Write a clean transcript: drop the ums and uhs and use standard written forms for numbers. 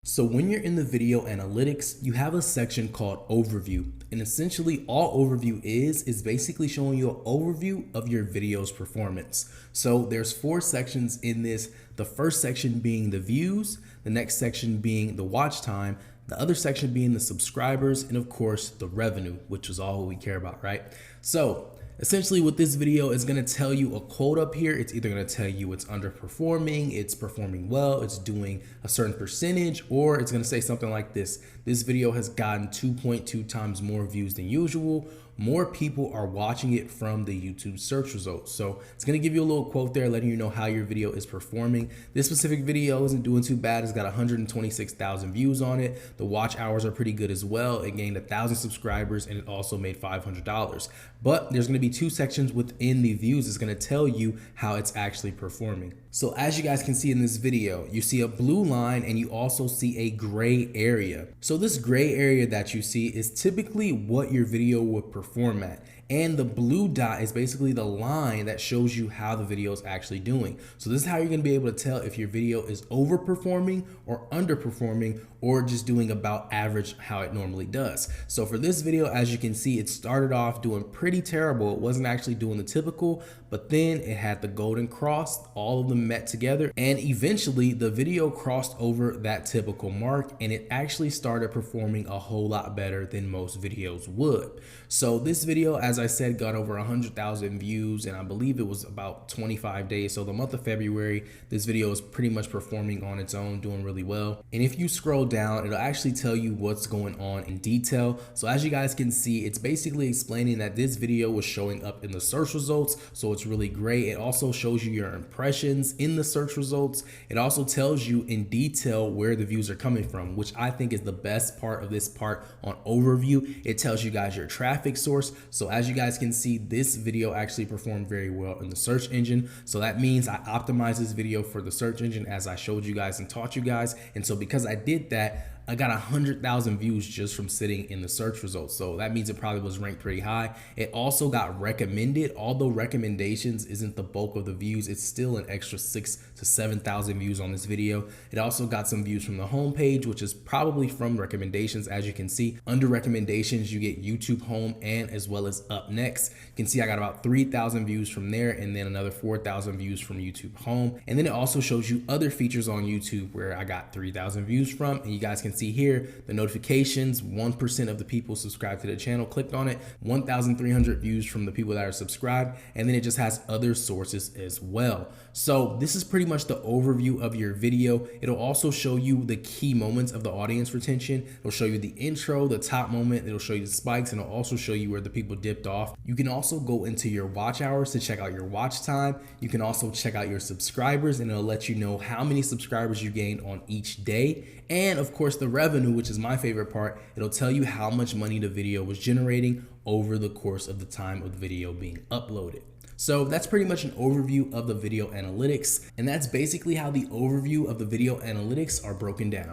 So when you're in the video analytics, you have a section called overview. And essentially all overview is basically showing you an overview of your video's performance. So there's 4 sections in this. The first section being the views, the next section being the watch time, the other section being the subscribers, and of course the revenue, which is all we care about, right? So essentially what this video is going to tell you a quote up here. It's either going to tell you it's underperforming, it's performing well, it's doing a certain percentage, or it's going to say something like this. This video has gotten 2.2 times more views than usual. More people are watching it from the YouTube search results. So it's going to give you a little quote there letting you know how your video is performing. This specific video isn't doing too bad. It's got 126,000 views on it. The watch hours are pretty good as well. It gained 1,000 subscribers and it also made $500. But there's going to be 2 sections within the views. It's going to tell you how it's actually performing. So as you guys can see in this video, you see a blue line and you also see a gray area. So this gray area that you see is typically what your video would perform at. And the blue dot is basically the line that shows you how the video is actually doing. So this is how you're going to be able to tell if your video is overperforming or underperforming or just doing about average how it normally does. So for this video, as you can see, it started off doing pretty terrible. It wasn't actually doing the typical, but then it had the golden cross, all of them met together, and eventually the video crossed over that typical mark and it actually started performing a whole lot better than most videos would. So this video, as I said, got over 100,000 views and I believe it was about 25 days. So the month of February, this video is pretty much performing on its own, doing really well. And if you scroll down, it'll actually tell you what's going on in detail. So as you guys can see, it's basically explaining that this video was showing up in the search results. So it's really great. It also shows you your impressions in the search results. It also tells you in detail where the views are coming from, which I think is the best part of this part on overview. It tells you guys your traffic source. So as you guys can see, this video actually performed very well in the search engine. So that means I optimized this video for the search engine as I showed you guys and taught you guys. And so because I did that, I got 100,000 views just from sitting in the search results. So that means it probably was ranked pretty high. It also got recommended, although recommendations isn't the bulk of the views. It's still an extra 6,000 to 7,000 views on this video. It also got some views from the homepage, which is probably from recommendations. As you can see, under recommendations, you get YouTube home and as well as up next. You can see I got about 3,000 views from there and then another 4,000 views from YouTube home. And then it also shows you other features on YouTube where I got 3,000 views from, and you guys can see here the notifications. 1% of the people subscribed to the channel clicked on it, 1,300 views from the people that are subscribed, and then it just has other sources as well. So this is pretty much the overview of your video. It'll also show you the key moments of the audience retention. It'll show you the intro, the top moment, it'll show you the spikes, and it'll also show you where the people dipped off. You can also go into your watch hours to check out your watch time. You can also check out your subscribers and it'll let you know how many subscribers you gained on each day. And of course the revenue, which is my favorite part, it'll tell you how much money the video was generating over the course of the time of the video being uploaded. So that's pretty much an overview of the video analytics, and that's basically how the overview of the video analytics are broken down.